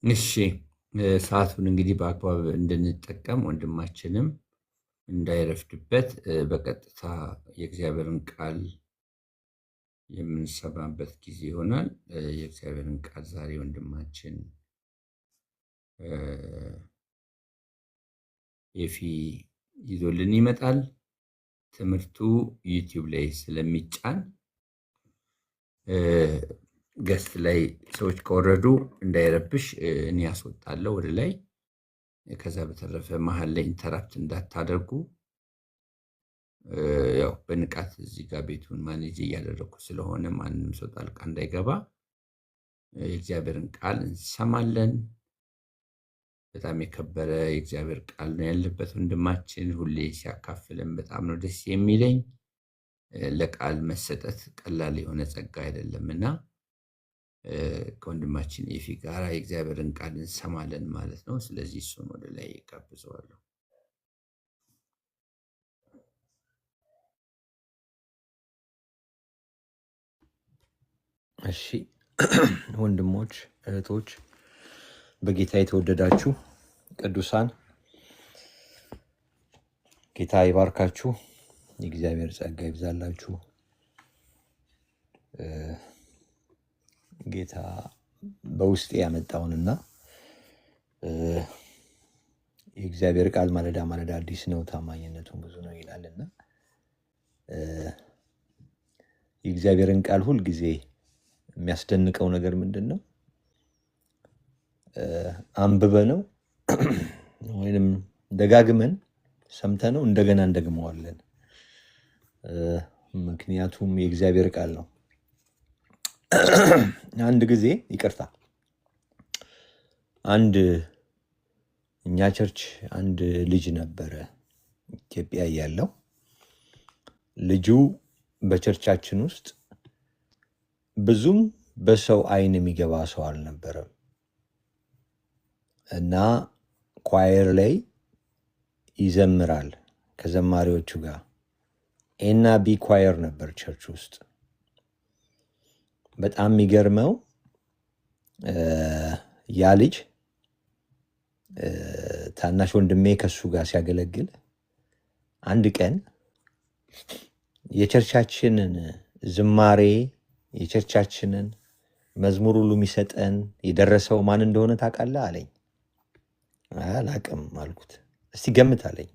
እሺ ሰዓቱን እንግዲህ በአግባብ እንድንጠቀም ወንድማችንም እንዳይረፍድበት በቀጥታ የእግዚአብሔርን ቃል የምንሰማበት ጊዜ ይሆናል። የእግዚአብሔርን ቃል ዛሬ ወንድማችን ኤፊ ይዞልን ይመጣል። ትምህርቱ ዩቲዩብ ላይ ስለሚጫን ገስት ላይ ሰዎች ከወረዱ እንዳይረብሽ እኔ ያስወጣለሁ ወደ ላይ። ከዛ በተረፈ መሀል ላይ ኢንተራፕት እንዳታደርጉ። ያው በንቃት እዚህ ጋር ቤቱን ማኔጅ እያደረኩ ስለሆነ ማንም ሰው ጣልቃ እንዳይገባ የእግዚአብሔርን ቃል እንሰማለን። በጣም የከበረ የእግዚአብሔር ቃል ነው ያለበት ወንድማችን ሁሌ ሲያካፍለን በጣም ነው ደስ የሚለኝ። ለቃል መሰጠት ቀላል የሆነ ጸጋ አይደለምና ከወንድማችን ኤፊ ጋር የእግዚአብሔርን ቃል እንሰማለን ማለት ነው። ስለዚህ እሱን ወደ ላይ ጋብዘዋለሁ። እሺ ወንድሞች እህቶች፣ በጌታ የተወደዳችሁ ቅዱሳን ጌታ ይባርካችሁ፣ የእግዚአብሔር ጸጋ ይብዛላችሁ። ጌታ በውስጤ ያመጣውንና የእግዚአብሔር ቃል ማለዳ ማለዳ አዲስ ነው፣ ታማኝነቱን ብዙ ነው ይላልና የእግዚአብሔርን ቃል ሁል ጊዜ የሚያስደንቀው ነገር ምንድነው? አንብበነው ወይንም ደጋግመን ሰምተነው እንደገና እንደግመዋለን። ምክንያቱም የእግዚአብሔር ቃል ነው። አንድ ጊዜ ይቅርታ፣ እኛ ቸርች አንድ ልጅ ነበረ ኢትዮጵያ ያለው። ልጁ በቸርቻችን ውስጥ ብዙም በሰው አይን የሚገባ ሰው አልነበረም እና ኳየር ላይ ይዘምራል ከዘማሪዎቹ ጋር። ኤና ቢ ኳየር ነበር ቸርች ውስጥ። በጣም የሚገርመው ያ ልጅ ታናሽ ወንድሜ ከሱ ጋር ሲያገለግል አንድ ቀን የቸርቻችንን ዝማሬ የቸርቻችንን መዝሙር ሁሉ የሚሰጠን የደረሰው ማን እንደሆነ ታውቃለህ አለኝ። አላውቅም አልኩት። እስቲ ገምት አለኝ።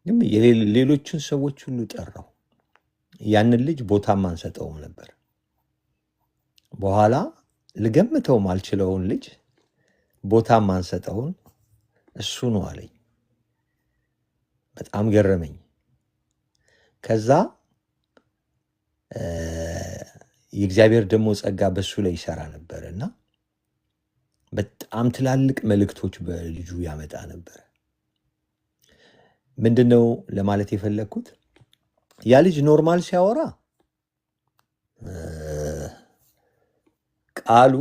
ግን ሌሎቹን ሰዎች ሁሉ ጠራው። ያንን ልጅ ቦታም አንሰጠውም ነበር። በኋላ ልገምተው ማልችለውን ልጅ ቦታም አንሰጠውን እሱ ነው አለኝ። በጣም ገረመኝ። ከዛ የእግዚአብሔር ደግሞ ጸጋ በሱ ላይ ይሰራ ነበር እና በጣም ትላልቅ መልእክቶች በልጁ ያመጣ ነበር። ምንድነው ለማለት የፈለግኩት? ያ ልጅ ኖርማል ሲያወራ ቃሉ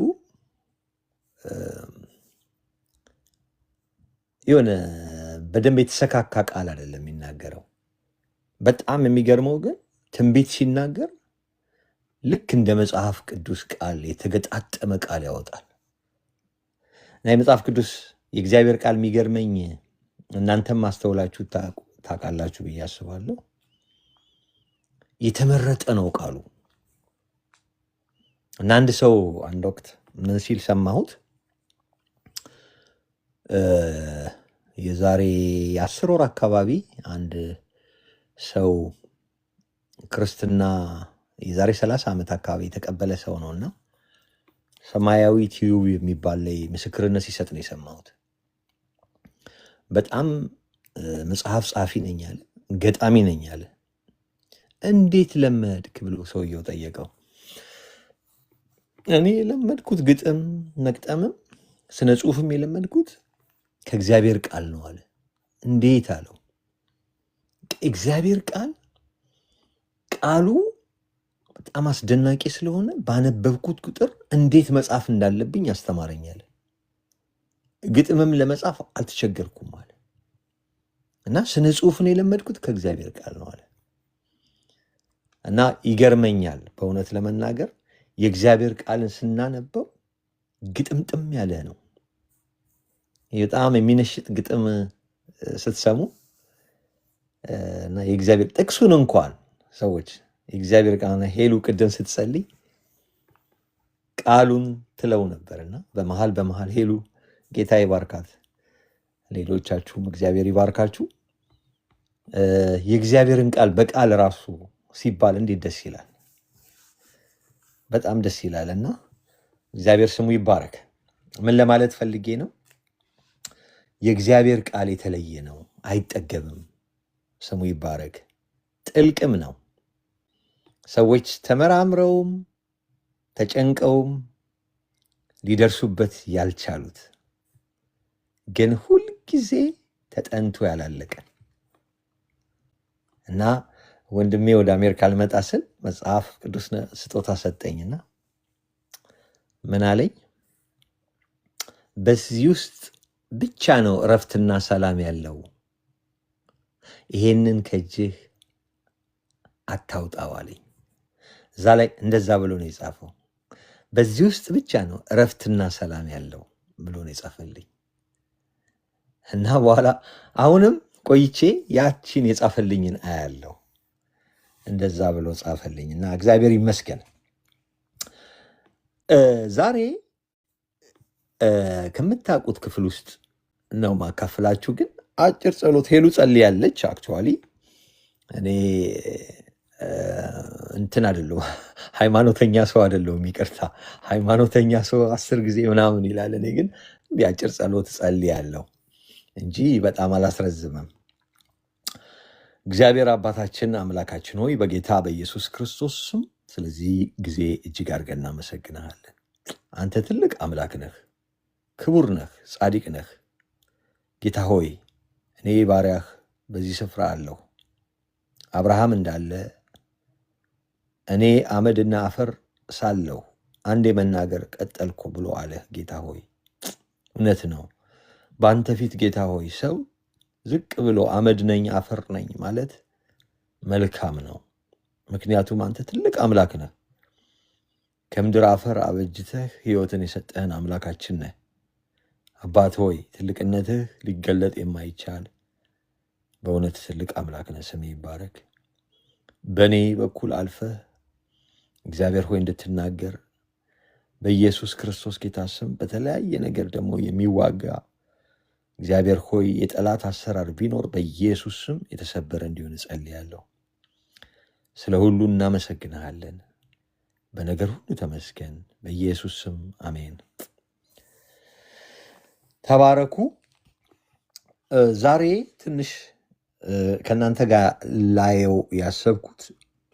የሆነ በደንብ የተሰካካ ቃል አይደለም የሚናገረው። በጣም የሚገርመው ግን ትንቢት ሲናገር ልክ እንደ መጽሐፍ ቅዱስ ቃል የተገጣጠመ ቃል ያወጣል። እና የመጽሐፍ ቅዱስ የእግዚአብሔር ቃል የሚገርመኝ እናንተም ማስተውላችሁ ታውቃላችሁ ብዬ አስባለሁ። የተመረጠ ነው ቃሉ። እና አንድ ሰው አንድ ወቅት ምን ሲል ሰማሁት? የዛሬ 10 ወር አካባቢ አንድ ሰው ክርስትና የዛሬ 30 ዓመት አካባቢ የተቀበለ ሰው ነውና ሰማያዊ ቲዩብ የሚባል ላይ ምስክርነት ሲሰጥ ነው የሰማሁት። በጣም መጽሐፍ ጻፊ ነኝ አለ፣ ገጣሚ ነኝ አለ። እንዴት ለመድክ ብሎ ሰውየው ጠየቀው። እኔ የለመድኩት ግጥም መግጠምም ስነ ጽሁፍም የለመድኩት ከእግዚአብሔር ቃል ነው አለ። እንዴት አለው? እግዚአብሔር ቃሉ በጣም አስደናቂ ስለሆነ ባነበብኩት ቁጥር እንዴት መጻፍ እንዳለብኝ አስተማረኛል። ግጥምም ለመጻፍ አልተቸገርኩም አለ እና ስነ ጽሁፍን የለመድኩት ከእግዚአብሔር ቃል ነው አለ። እና ይገርመኛል በእውነት ለመናገር የእግዚአብሔር ቃልን ስናነበው ግጥምጥም ያለ ነው። በጣም የሚነሽጥ ግጥም ስትሰሙ እና የእግዚአብሔር ጥቅሱን እንኳን ሰዎች የእግዚአብሔር ቃል ሄሉ ቅድም ስትጸልይ ቃሉን ትለው ነበርና በመሃል ሄሉ ጌታ ይባርካት፣ ሌሎቻችሁም እግዚአብሔር ይባርካችሁ። የእግዚአብሔርን ቃል በቃል ራሱ ሲባል እንዴት ደስ ይላል! በጣም ደስ ይላል። እና እግዚአብሔር ስሙ ይባረክ። ምን ለማለት ፈልጌ ነው? የእግዚአብሔር ቃል የተለየ ነው፣ አይጠገብም። ስሙ ይባረክ። ጥልቅም ነው። ሰዎች ተመራምረውም ተጨንቀውም ሊደርሱበት ያልቻሉት ግን ሁልጊዜ ተጠንቶ ያላለቀ እና ወንድሜ ወደ አሜሪካ ልመጣ ስል መጽሐፍ ቅዱስ ስጦታ ሰጠኝና ምን አለኝ? በዚህ ውስጥ ብቻ ነው እረፍትና ሰላም ያለው፣ ይሄንን ከእጅህ አታውጣው አለኝ። እዛ ላይ እንደዛ ብሎ ነው የጻፈው። በዚህ ውስጥ ብቻ ነው እረፍትና ሰላም ያለው ብሎ ነው የጻፈልኝ። እና በኋላ አሁንም ቆይቼ ያቺን የጻፈልኝን አያለው። እንደዛ ብሎ ጻፈልኝ እና እግዚአብሔር ይመስገን። ዛሬ ከምታውቁት ክፍል ውስጥ ነው ማካፍላችሁ። ግን አጭር ጸሎት ሄሉ ጸልያለች። አክቹዋሊ እኔ እንትን አይደለሁ፣ ሃይማኖተኛ ሰው አይደለሁም። ይቅርታ፣ ሃይማኖተኛ ሰው 10 ጊዜ ምናምን ይላል። እኔ ግን አጭር ጸሎት ጸልያለሁ እንጂ በጣም አላስረዝምም። እግዚአብሔር አባታችን አምላካችን ሆይ በጌታ በኢየሱስ ክርስቶስ ስም ስለዚህ ጊዜ እጅግ አድርገን እናመሰግንሃለን። አንተ ትልቅ አምላክ ነህ፣ ክቡር ነህ፣ ጻድቅ ነህ። ጌታ ሆይ እኔ ባሪያህ በዚህ ስፍራ አለሁ። አብርሃም እንዳለ እኔ አመድና አፈር ሳለሁ አንዴ መናገር ቀጠልኩ ብሎ አለ። ጌታ ሆይ እውነት ነው። በአንተ ፊት ጌታ ሆይ ሰው ዝቅ ብሎ አመድ ነኝ አፈር ነኝ ማለት መልካም ነው። ምክንያቱም አንተ ትልቅ አምላክ ነህ። ከምድር አፈር አበጅተህ ሕይወትን የሰጠህን አምላካችን ነህ። አባት ሆይ ትልቅነትህ ሊገለጥ የማይቻል በእውነት ትልቅ አምላክ ነህ። ስምህ ይባረክ። በእኔ በኩል አልፈህ እግዚአብሔር ሆይ እንድትናገር በኢየሱስ ክርስቶስ ጌታ ስም በተለያየ ነገር ደግሞ የሚዋጋ እግዚአብሔር ሆይ የጠላት አሰራር ቢኖር በኢየሱስ ስም የተሰበረ እንዲሆን እጸልያለሁ። ስለ ሁሉ እናመሰግንሃለን። በነገር ሁሉ ተመስገን። በኢየሱስ ስም አሜን። ተባረኩ። ዛሬ ትንሽ ከእናንተ ጋር ላየው ያሰብኩት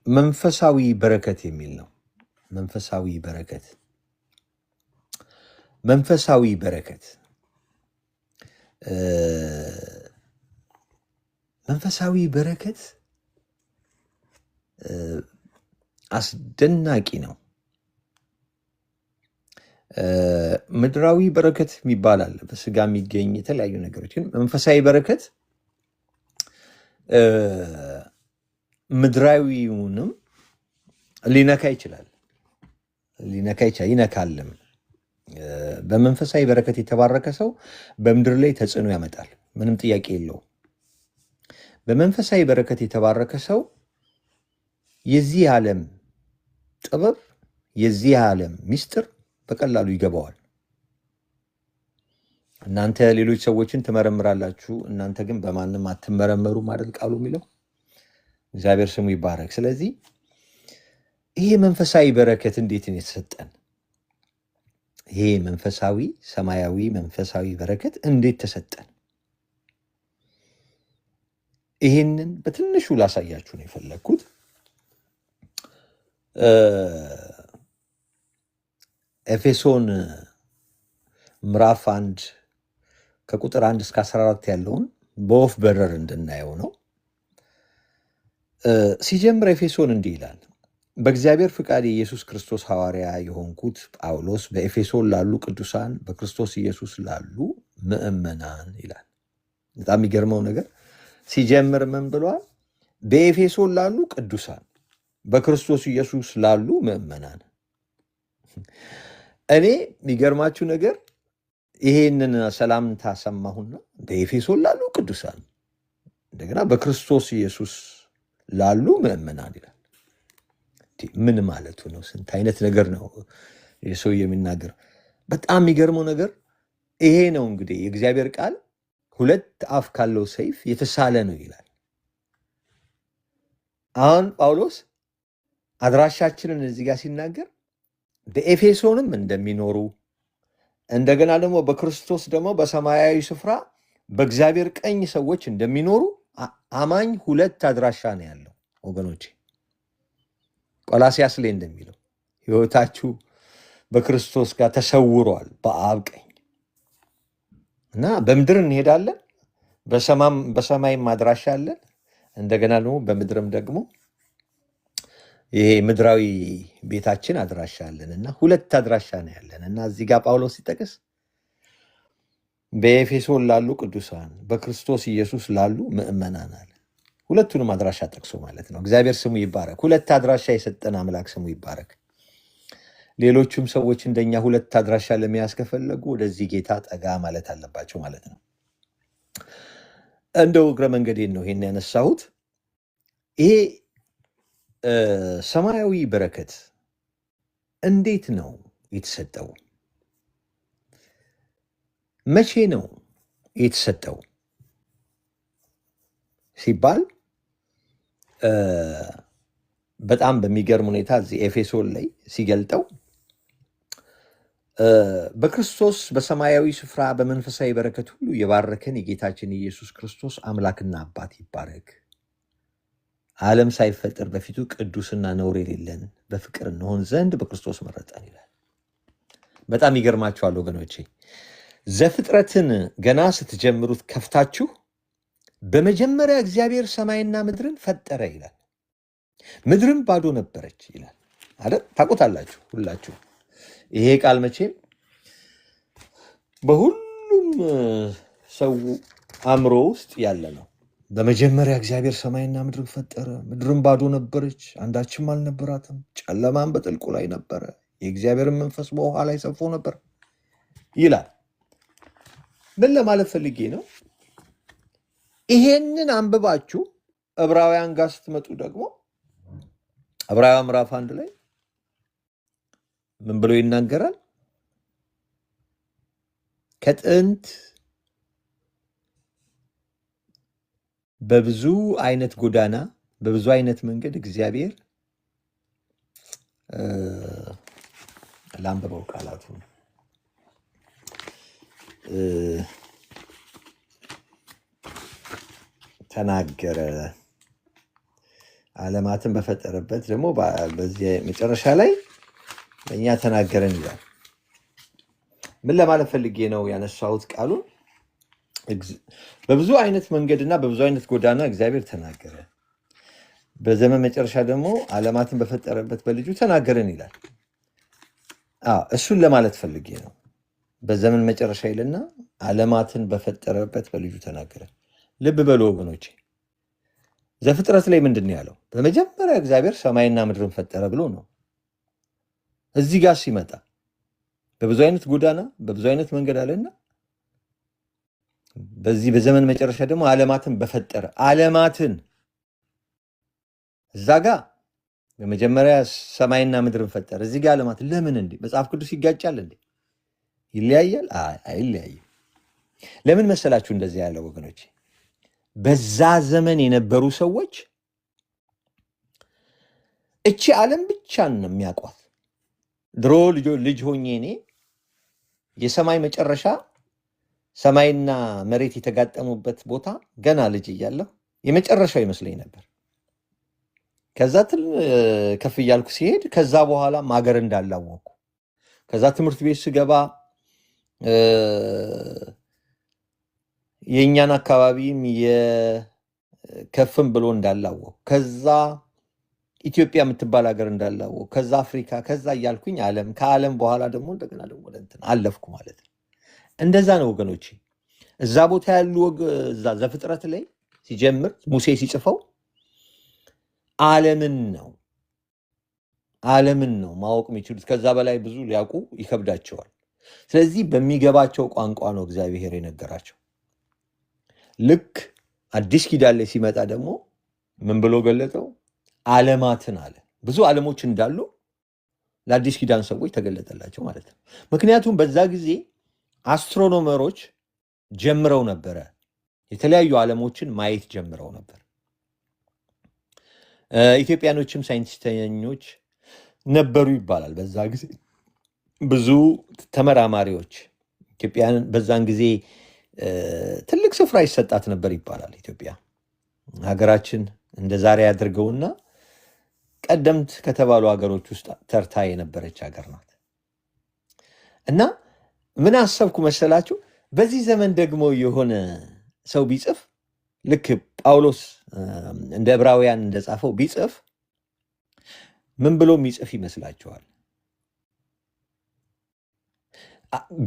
መንፈሳዊ በረከት የሚል ነው። መንፈሳዊ በረከት መንፈሳዊ በረከት አስደናቂ ነው። ምድራዊ በረከት የሚባል አለ፣ በስጋ የሚገኝ የተለያዩ ነገሮች። ግን መንፈሳዊ በረከት ምድራዊውንም ሊነካ ይችላል፣ ይነካልም። በመንፈሳዊ በረከት የተባረከ ሰው በምድር ላይ ተጽዕኖ ያመጣል፣ ምንም ጥያቄ የለው። በመንፈሳዊ በረከት የተባረከ ሰው የዚህ ዓለም ጥበብ፣ የዚህ ዓለም ምስጢር በቀላሉ ይገባዋል። እናንተ ሌሎች ሰዎችን ትመረምራላችሁ፣ እናንተ ግን በማንም አትመረመሩም አይደል ቃሉ የሚለው። እግዚአብሔር ስሙ ይባረክ። ስለዚህ ይሄ መንፈሳዊ በረከት እንዴት ነው የተሰጠን? ይሄ መንፈሳዊ ሰማያዊ መንፈሳዊ በረከት እንዴት ተሰጠን? ይሄንን በትንሹ ላሳያችሁ ነው የፈለግኩት። ኤፌሶን ምዕራፍ 1 ከቁጥር 1 እስከ 14 ያለውን በወፍ በረር እንድናየው ነው። ሲጀምር ኤፌሶን እንዲህ ይላል። በእግዚአብሔር ፍቃድ የኢየሱስ ክርስቶስ ሐዋርያ የሆንኩት ጳውሎስ በኤፌሶን ላሉ ቅዱሳን በክርስቶስ ኢየሱስ ላሉ ምእመናን ይላል። በጣም የሚገርመው ነገር ሲጀምር ምን ብሏል? በኤፌሶን ላሉ ቅዱሳን በክርስቶስ ኢየሱስ ላሉ ምእመናን። እኔ የሚገርማችሁ ነገር ይሄንን ሰላምታ ሰማሁና በኤፌሶን ላሉ ቅዱሳን እንደገና በክርስቶስ ኢየሱስ ላሉ ምእመናን ይላል። ምን ማለቱ ነው? ስንት አይነት ነገር ነው የሰው የሚናገር። በጣም የሚገርመው ነገር ይሄ ነው። እንግዲህ የእግዚአብሔር ቃል ሁለት አፍ ካለው ሰይፍ የተሳለ ነው ይላል። አሁን ጳውሎስ አድራሻችንን እዚህ ጋር ሲናገር በኤፌሶንም እንደሚኖሩ እንደገና ደግሞ በክርስቶስ ደግሞ በሰማያዊ ስፍራ በእግዚአብሔር ቀኝ ሰዎች እንደሚኖሩ አማኝ ሁለት አድራሻ ነው ያለው ወገኖቼ። ቆላስያስ ላይ እንደሚለው ሕይወታችሁ በክርስቶስ ጋር ተሰውሯል በአብ ቀኝ እና በምድር እንሄዳለን፣ በሰማይም አድራሻ አለን። እንደገና ደግሞ በምድርም ደግሞ ይሄ ምድራዊ ቤታችን አድራሻ አለን እና ሁለት አድራሻ ነው ያለን እና እዚህ ጋር ጳውሎስ ሲጠቅስ በኤፌሶን ላሉ ቅዱሳን በክርስቶስ ኢየሱስ ላሉ ምእመናን አለ። ሁለቱንም አድራሻ ጠቅሶ ማለት ነው። እግዚአብሔር ስሙ ይባረክ። ሁለት አድራሻ የሰጠን አምላክ ስሙ ይባረክ። ሌሎቹም ሰዎች እንደኛ ሁለት አድራሻ ለመያዝ ከፈለጉ ወደዚህ ጌታ ጠጋ ማለት አለባቸው ማለት ነው። እንደው እግረ መንገዴን ነው ይሄን ያነሳሁት። ይሄ ሰማያዊ በረከት እንዴት ነው የተሰጠው? መቼ ነው የተሰጠው ሲባል በጣም በሚገርም ሁኔታ እዚህ ኤፌሶን ላይ ሲገልጠው በክርስቶስ በሰማያዊ ስፍራ በመንፈሳዊ በረከት ሁሉ የባረከን የጌታችን የኢየሱስ ክርስቶስ አምላክና አባት ይባረክ። ዓለም ሳይፈጠር በፊቱ ቅዱስና ነውር የሌለን በፍቅር እንሆን ዘንድ በክርስቶስ መረጠን ይላል። በጣም ይገርማችኋል ወገኖቼ። ዘፍጥረትን ገና ስትጀምሩት ከፍታችሁ በመጀመሪያ እግዚአብሔር ሰማይና ምድርን ፈጠረ ይላል። ምድርም ባዶ ነበረች ይላል አይደል? ታውቁታላችሁ ሁላችሁ። ይሄ ቃል መቼም በሁሉም ሰው አእምሮ ውስጥ ያለ ነው። በመጀመሪያ እግዚአብሔር ሰማይና ምድርን ፈጠረ፣ ምድርም ባዶ ነበረች፣ አንዳችም አልነበራትም፣ ጨለማም በጥልቁ ላይ ነበረ፣ የእግዚአብሔርን መንፈስ በውሃ ላይ ሰፎ ነበር ይላል። ምን ለማለት ፈልጌ ነው? ይሄንን አንብባችሁ ዕብራውያን ጋር ስትመጡ ደግሞ ዕብራውያን ምዕራፍ 1 ላይ ምን ብሎ ይናገራል? ከጥንት በብዙ አይነት ጎዳና በብዙ አይነት መንገድ እግዚአብሔር ላንብበው ቃላቱ ተናገረ። ዓለማትን በፈጠረበት ደግሞ በዚህ መጨረሻ ላይ ለእኛ ተናገረን ይላል። ምን ለማለት ፈልጌ ነው ያነሳሁት ቃሉን? በብዙ አይነት መንገድና በብዙ አይነት ጎዳና እግዚአብሔር ተናገረ፣ በዘመን መጨረሻ ደግሞ ዓለማትን በፈጠረበት በልጁ ተናገረን ይላል። እሱን ለማለት ፈልጌ ነው። በዘመን መጨረሻ ይልና ዓለማትን በፈጠረበት በልጁ ተናገረ። ልብ በሉ ወገኖቼ፣ ዘፍጥረት ላይ ምንድን ነው ያለው? በመጀመሪያ እግዚአብሔር ሰማይና ምድርን ፈጠረ ብሎ ነው። እዚህ ጋር ሲመጣ በብዙ አይነት ጎዳና በብዙ አይነት መንገድ አለና በዚህ በዘመን መጨረሻ ደግሞ ዓለማትን በፈጠረ። ዓለማትን እዛ ጋር በመጀመሪያ ሰማይና ምድርን ፈጠረ፣ እዚህ ጋር ዓለማትን። ለምን እንዴ? መጽሐፍ ቅዱስ ይጋጫል እንዴ? ይለያያል? አይለያይም። ለምን መሰላችሁ እንደዚህ ያለው ወገኖች? በዛ ዘመን የነበሩ ሰዎች እቺ ዓለም ብቻ ነው የሚያውቋት። ድሮ ልጅ ሆኜ እኔ የሰማይ መጨረሻ ሰማይና መሬት የተጋጠሙበት ቦታ ገና ልጅ እያለሁ የመጨረሻው ይመስለኝ ነበር። ከዛ ከፍ እያልኩ ሲሄድ ከዛ በኋላ ማገር እንዳላወቅኩ፣ ከዛ ትምህርት ቤት ስገባ የእኛን አካባቢም የከፍም ብሎ እንዳላወቅኩ፣ ከዛ ኢትዮጵያ የምትባል ሀገር እንዳላወቅኩ፣ ከዛ አፍሪካ፣ ከዛ እያልኩኝ ዓለም፣ ከዓለም በኋላ ደግሞ እንደገና ደግሞ ወደ እንትን አለፍኩ ማለት ነው። እንደዛ ነው ወገኖቼ። እዛ ቦታ ያሉ እዛ ዘፍጥረት ላይ ሲጀምር ሙሴ ሲጽፈው ዓለምን ነው ዓለምን ነው ማወቅ የሚችሉት። ከዛ በላይ ብዙ ሊያውቁ ይከብዳቸዋል። ስለዚህ በሚገባቸው ቋንቋ ነው እግዚአብሔር የነገራቸው። ልክ አዲስ ኪዳን ላይ ሲመጣ ደግሞ ምን ብሎ ገለጠው? ዓለማትን አለ። ብዙ ዓለሞች እንዳሉ ለአዲስ ኪዳን ሰዎች ተገለጠላቸው ማለት ነው። ምክንያቱም በዛ ጊዜ አስትሮኖመሮች ጀምረው ነበረ፣ የተለያዩ ዓለሞችን ማየት ጀምረው ነበር። ኢትዮጵያኖችም ሳይንቲስተኞች ነበሩ ይባላል። በዛ ጊዜ ብዙ ተመራማሪዎች ኢትዮጵያን በዛን ጊዜ ትልቅ ስፍራ ይሰጣት ነበር ይባላል። ኢትዮጵያ ሀገራችን እንደ ዛሬ አድርገውና ቀደምት ከተባሉ ሀገሮች ውስጥ ተርታ የነበረች ሀገር ናት። እና ምን አሰብኩ መሰላችሁ? በዚህ ዘመን ደግሞ የሆነ ሰው ቢጽፍ ልክ ጳውሎስ እንደ ዕብራውያን እንደጻፈው ቢጽፍ ምን ብሎ የሚጽፍ ይመስላችኋል?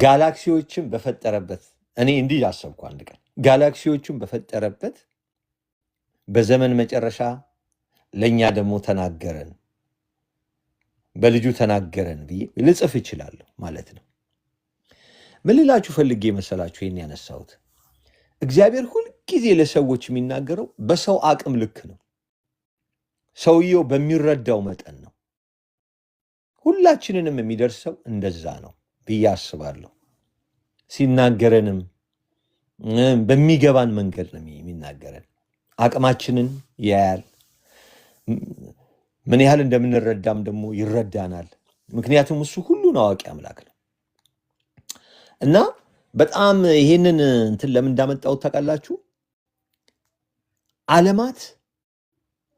ጋላክሲዎችን በፈጠረበት፣ እኔ እንዲህ አሰብኩ አንድ ቀን ጋላክሲዎችን በፈጠረበት በዘመን መጨረሻ ለእኛ ደግሞ ተናገረን፣ በልጁ ተናገረን ብዬ ልጽፍ እችላለሁ ማለት ነው። ምን ልላችሁ ፈልጌ መሰላችሁ ይህን ያነሳሁት? እግዚአብሔር ሁልጊዜ ለሰዎች የሚናገረው በሰው አቅም ልክ ነው። ሰውየው በሚረዳው መጠን ነው። ሁላችንንም የሚደርሰው እንደዛ ነው ብዬ አስባለሁ። ሲናገረንም በሚገባን መንገድ ነው የሚናገረን። አቅማችንን ያያል። ምን ያህል እንደምንረዳም ደግሞ ይረዳናል። ምክንያቱም እሱ ሁሉን አዋቂ አምላክ ነው። እና በጣም ይሄንን እንትን ለምን እንዳመጣሁት ታውቃላችሁ? ዓለማት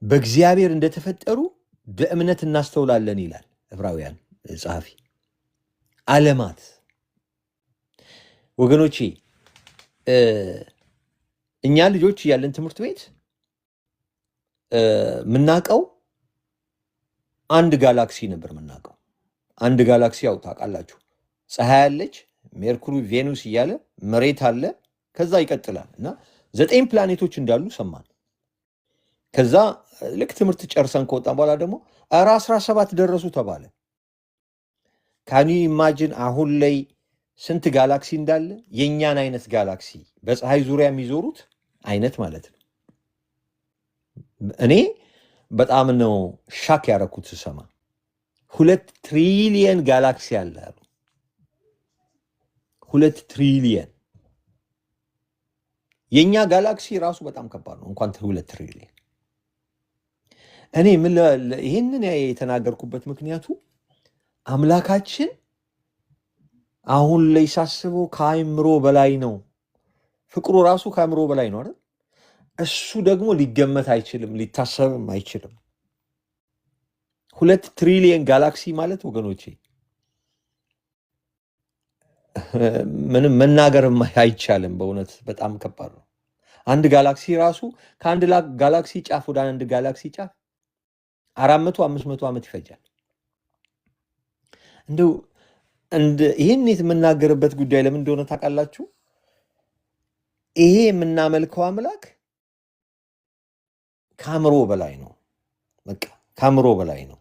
በእግዚአብሔር እንደተፈጠሩ በእምነት እናስተውላለን ይላል ዕብራውያን ጸሐፊ። ዓለማት ወገኖቼ፣ እኛ ልጆች ያለን ትምህርት ቤት ምናቀው አንድ ጋላክሲ ነበር ምናቀው። አንድ ጋላክሲ ያው ታውቃላችሁ፣ ፀሐይ አለች፣ ሜርኩሪ፣ ቬኑስ እያለ መሬት አለ፣ ከዛ ይቀጥላል እና 9 ፕላኔቶች እንዳሉ ሰማን። ከዛ ልክ ትምህርት ጨርሰን ከወጣን በኋላ ደግሞ 17 ደረሱ ተባለ። ካኒ ኢማጂን አሁን ላይ ስንት ጋላክሲ እንዳለ? የእኛን አይነት ጋላክሲ በፀሐይ ዙሪያ የሚዞሩት አይነት ማለት ነው። እኔ በጣም ነው ሻክ ያደረኩት ስሰማ 2 ትሪሊየን ጋላክሲ አለ አሉ። 2 ትሪሊየን። የኛ ጋላክሲ ራሱ በጣም ከባድ ነው፣ እንኳን 2 ትሪሊየን። እኔ ይህንን የተናገርኩበት ምክንያቱ አምላካችን አሁን ላይ ሳስበው ከአእምሮ በላይ ነው። ፍቅሩ ራሱ ከአእምሮ በላይ ነው አይደል? እሱ ደግሞ ሊገመት አይችልም፣ ሊታሰብም አይችልም። 2 ትሪሊየን ጋላክሲ ማለት ወገኖቼ ምንም መናገርም አይቻልም። በእውነት በጣም ከባድ ነው። አንድ ጋላክሲ ራሱ ከአንድ ጋላክሲ ጫፍ ወደ አንድ ጋላክሲ ጫፍ 400-500 ዓመት ይፈጃል። እንደው ይህን የምናገርበት ጉዳይ ለምን እንደሆነ ታውቃላችሁ? ይሄ የምናመልከው አምላክ ከአእምሮ በላይ ነው። በቃ ከአእምሮ በላይ ነው።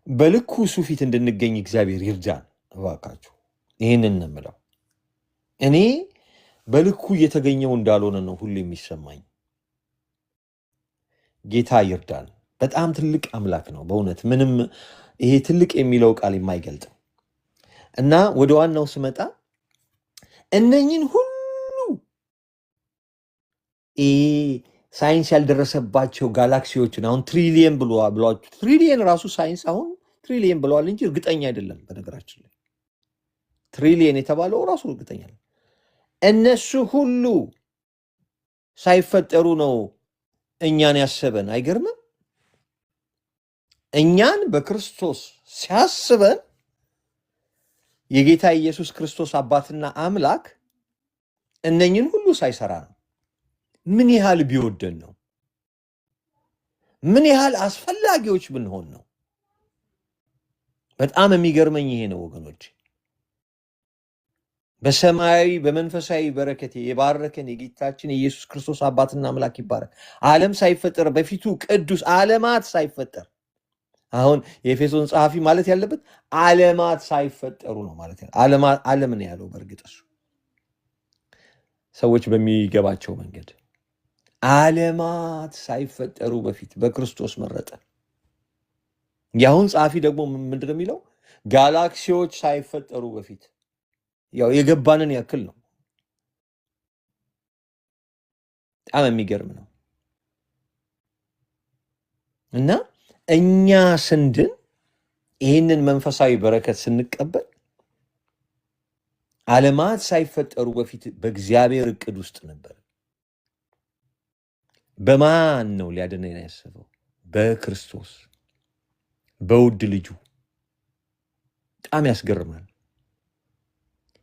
በልኩ እሱ ፊት እንድንገኝ እግዚአብሔር ይርዳን እባካችሁ። ይህንን ነው የምለው። እኔ በልኩ እየተገኘው እንዳልሆነ ነው ሁሉ የሚሰማኝ። ጌታ ይርዳን። በጣም ትልቅ አምላክ ነው በእውነት ምንም ይሄ ትልቅ የሚለው ቃል የማይገልጥ እና ወደ ዋናው ስመጣ እነኝን ሁሉ ሳይንስ ያልደረሰባቸው ጋላክሲዎችን አሁን ትሪሊየን ብሏችሁ፣ ትሪሊየን ራሱ ሳይንስ አሁን ትሪሊየን ብለዋል እንጂ እርግጠኛ አይደለም። በነገራችን ላይ ትሪሊየን የተባለው ራሱ እርግጠኛ ነው። እነሱ ሁሉ ሳይፈጠሩ ነው እኛን ያሰበን። አይገርምም? እኛን በክርስቶስ ሲያስበን የጌታ ኢየሱስ ክርስቶስ አባትና አምላክ እነኝን ሁሉ ሳይሰራ ነው። ምን ያህል ቢወደን ነው? ምን ያህል አስፈላጊዎች ብንሆን ነው? በጣም የሚገርመኝ ይሄ ነው ወገኖች። በሰማያዊ በመንፈሳዊ በረከት የባረከን የጌታችን የኢየሱስ ክርስቶስ አባትና አምላክ ይባረክ። ዓለም ሳይፈጠር በፊቱ ቅዱስ፣ ዓለማት ሳይፈጠር አሁን የኤፌሶን ጸሐፊ ማለት ያለበት ዓለማት ሳይፈጠሩ ነው ማለት ነው። ዓለም ነው ያለው። በእርግጥ እሱ ሰዎች በሚገባቸው መንገድ ዓለማት ሳይፈጠሩ በፊት በክርስቶስ መረጠ። የአሁን ጸሐፊ ደግሞ ምንድን ነው የሚለው? ጋላክሲዎች ሳይፈጠሩ በፊት። ያው የገባንን ያክል ነው። በጣም የሚገርም ነው። እና እኛ ስንድን ይህንን መንፈሳዊ በረከት ስንቀበል ዓለማት ሳይፈጠሩ በፊት በእግዚአብሔር እቅድ ውስጥ ነበር። በማን ነው ሊያድነን ያሰበው? በክርስቶስ በውድ ልጁ። በጣም ያስገርማል።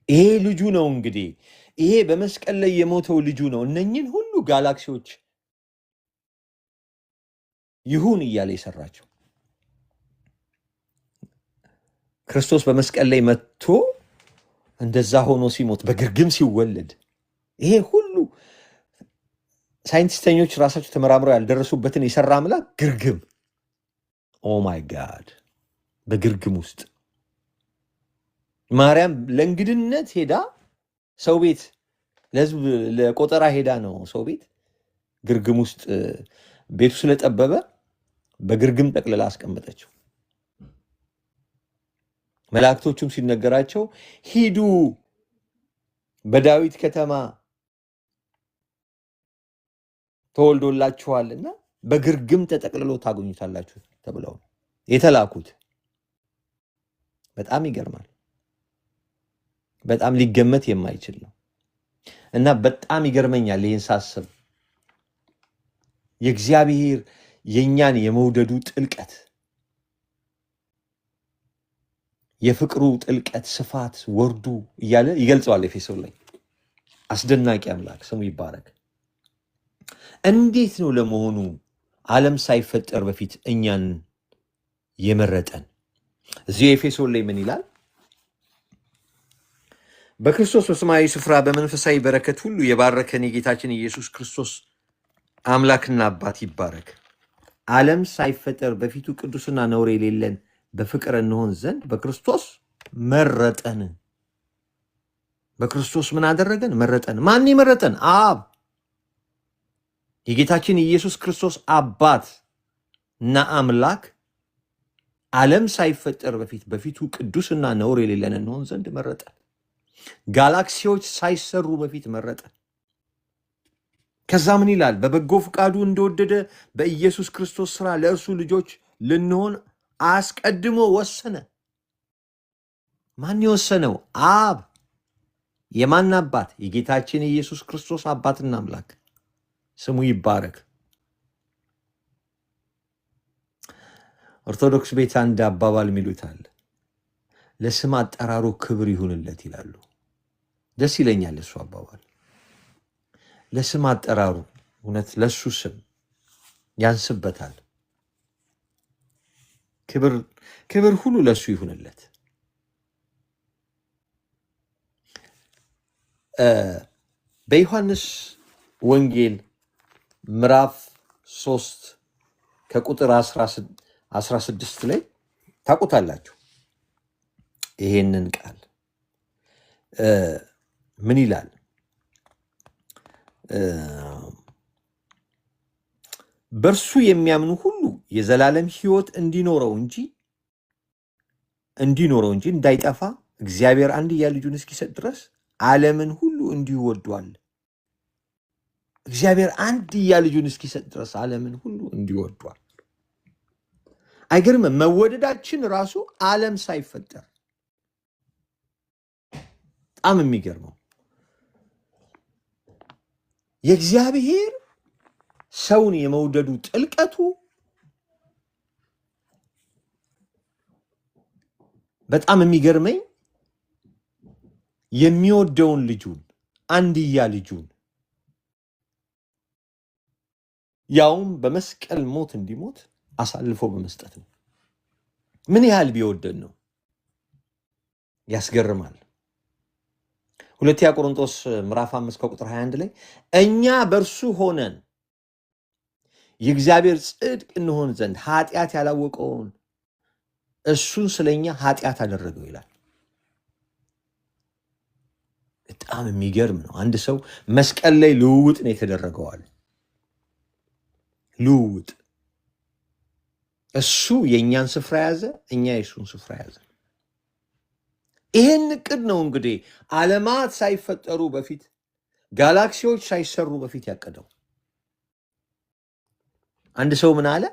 ይሄ ልጁ ነው እንግዲህ፣ ይሄ በመስቀል ላይ የሞተው ልጁ ነው እነኝን ሁሉ ጋላክሲዎች ይሁን እያለ የሰራቸው። ክርስቶስ በመስቀል ላይ መጥቶ እንደዛ ሆኖ ሲሞት በግርግም ሲወለድ ይሄ ሁሉ ሳይንቲስተኞች ራሳቸው ተመራምረው ያልደረሱበትን የሰራ አምላክ ግርግም። ኦ ማይ ጋድ! በግርግም ውስጥ ማርያም ለእንግድነት ሄዳ ሰው ቤት፣ ለህዝብ ለቆጠራ ሄዳ ነው ሰው ቤት ግርግም ውስጥ ቤቱ ስለጠበበ በግርግም ጠቅልላ አስቀመጠችው። መላእክቶቹም ሲነገራቸው ሂዱ በዳዊት ከተማ ተወልዶላችኋልና በግርግም ተጠቅልሎ ታገኙታላችሁ ተብለው የተላኩት። በጣም ይገርማል። በጣም ሊገመት የማይችል ነው እና በጣም ይገርመኛል ይህን ሳስብ የእግዚአብሔር የእኛን የመውደዱ ጥልቀት፣ የፍቅሩ ጥልቀት፣ ስፋት፣ ወርዱ እያለ ይገልጸዋል ኤፌሶን ላይ። አስደናቂ አምላክ ስሙ ይባረክ። እንዴት ነው ለመሆኑ ዓለም ሳይፈጠር በፊት እኛን የመረጠን? እዚህ ኤፌሶን ላይ ምን ይላል? በክርስቶስ በሰማያዊ ስፍራ በመንፈሳዊ በረከት ሁሉ የባረከን የጌታችን ኢየሱስ ክርስቶስ አምላክና አባት ይባረክ። ዓለም ሳይፈጠር በፊቱ ቅዱስና ነውር የሌለን በፍቅር እንሆን ዘንድ በክርስቶስ መረጠን። በክርስቶስ ምን አደረገን? መረጠን። ማን የመረጠን? አብ። የጌታችን ኢየሱስ ክርስቶስ አባት እና አምላክ ዓለም ሳይፈጠር በፊቱ ቅዱስና ነውር የሌለን እንሆን ዘንድ መረጠን። ጋላክሲዎች ሳይሰሩ በፊት መረጠን። ከዛ ምን ይላል? በበጎ ፈቃዱ እንደወደደ በኢየሱስ ክርስቶስ ስራ ለእርሱ ልጆች ልንሆን አስቀድሞ ወሰነ። ማን የወሰነው? አብ። የማን አባት? የጌታችን የኢየሱስ ክርስቶስ አባትና አምላክ ስሙ ይባረክ። ኦርቶዶክስ ቤት አንድ አባባል የሚሉት አለ፣ ለስም አጠራሩ ክብር ይሁንለት ይላሉ። ደስ ይለኛል እሱ አባባል። ለስም አጠራሩ እውነት ለሱ ስም ያንስበታል። ክብር ሁሉ ለሱ ይሁንለት። በዮሐንስ ወንጌል ምዕራፍ 3 ከቁጥር 16 ላይ ታውቁታላችሁ ይሄንን ቃል ምን ይላል? በእርሱ የሚያምኑ ሁሉ የዘላለም ሕይወት እንዲኖረው እንጂ እንዳይጠፋ እግዚአብሔር አንድያ ልጁን እስኪሰጥ ድረስ ዓለምን ሁሉ እንዲሁ ወዷል። እግዚአብሔር አንድያ ልጁን እስኪሰጥ ድረስ ዓለምን ሁሉ እንዲሁ ወዷል። አይገርምም? መወደዳችን ራሱ ዓለም ሳይፈጠር። በጣም የሚገርመው የእግዚአብሔር ሰውን የመውደዱ ጥልቀቱ በጣም የሚገርመኝ የሚወደውን ልጁን አንድያ ልጁን ያውም በመስቀል ሞት እንዲሞት አሳልፎ በመስጠት ነው። ምን ያህል ቢወደን ነው? ያስገርማል። ሁለተኛ ቆሮንቶስ ምዕራፍ 5 ከቁጥር 21 ላይ እኛ በእርሱ ሆነን የእግዚአብሔር ጽድቅ እንሆን ዘንድ ኃጢአት ያላወቀውን እሱን ስለኛ ኃጢአት አደረገው ይላል። በጣም የሚገርም ነው። አንድ ሰው መስቀል ላይ ልውውጥ ነው የተደረገዋል። ልውውጥ፣ እሱ የእኛን ስፍራ ያዘ፣ እኛ የእሱን ስፍራ ያዘ። ይሄን እቅድ ነው እንግዲህ ዓለማት ሳይፈጠሩ በፊት ጋላክሲዎች ሳይሰሩ በፊት ያቀደው። አንድ ሰው ምን አለ?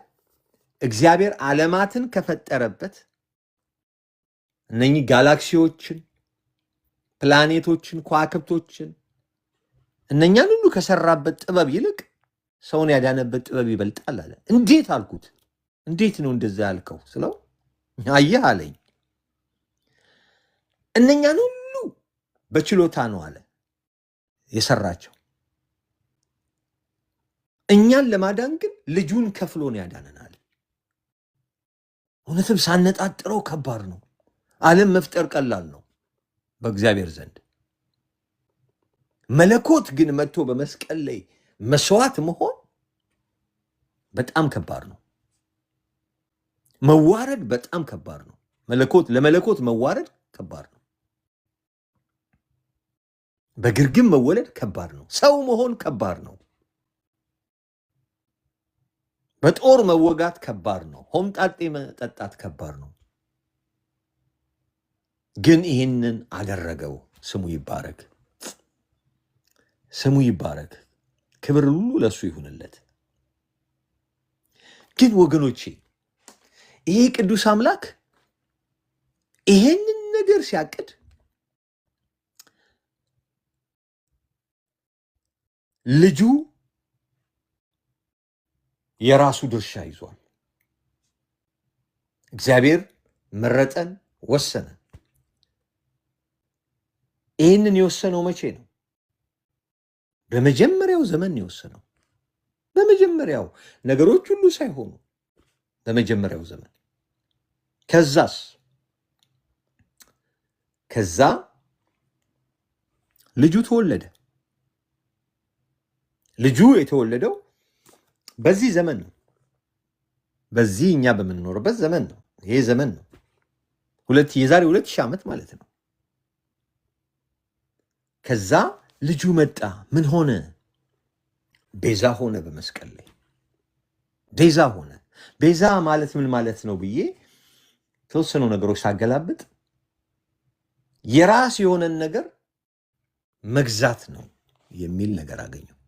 እግዚአብሔር ዓለማትን ከፈጠረበት እነኚህ ጋላክሲዎችን፣ ፕላኔቶችን፣ ከዋክብቶችን እነኛን ሁሉ ከሰራበት ጥበብ ይልቅ ሰውን ያዳነበት ጥበብ ይበልጣል አለ። እንዴት አልኩት። እንዴት ነው እንደዛ ያልከው ስለው አየህ አለኝ። እነኛን ሁሉ በችሎታ ነው አለ የሰራቸው። እኛን ለማዳን ግን ልጁን ከፍሎን ያዳነናል። እውነትም ሳነጣጥረው ከባድ ነው። ዓለም መፍጠር ቀላል ነው በእግዚአብሔር ዘንድ። መለኮት ግን መጥቶ በመስቀል ላይ መስዋዕት መሆን በጣም ከባድ ነው። መዋረድ በጣም ከባድ ነው። ለመለኮት መዋረድ ከባድ ነው። በግርግም መወለድ ከባድ ነው። ሰው መሆን ከባድ ነው። በጦር መወጋት ከባድ ነው። ሆምጣጤ መጠጣት ከባድ ነው። ግን ይህንን አደረገው። ስሙ ይባረክ፣ ስሙ ይባረክ። ክብር ሁሉ ለሱ ይሁንለት። ግን ወገኖቼ ይሄ ቅዱስ አምላክ ይሄንን ነገር ሲያቅድ ልጁ የራሱ ድርሻ ይዟል። እግዚአብሔር መረጠን፣ ወሰነ። ይህንን የወሰነው መቼ ነው? በመጀመሪያው ዘመን የወሰነው። በመጀመሪያው ነገሮች ሁሉ ሳይሆኑ በመጀመሪያው ዘመን። ከዛ ልጁ ተወለደ። ልጁ የተወለደው በዚህ ዘመን ነው። በዚህ እኛ በምንኖርበት ዘመን ነው። ይሄ ዘመን ነው የዛሬ 2000 ዓመት ማለት ነው። ከዛ ልጁ መጣ። ምን ሆነ? ቤዛ ሆነ። በመስቀል ላይ ቤዛ ሆነ። ቤዛ ማለት ምን ማለት ነው ብዬ ተወሰኑ ነገሮች ሳገላብጥ የራስ የሆነን ነገር መግዛት ነው የሚል ነገር አገኘው።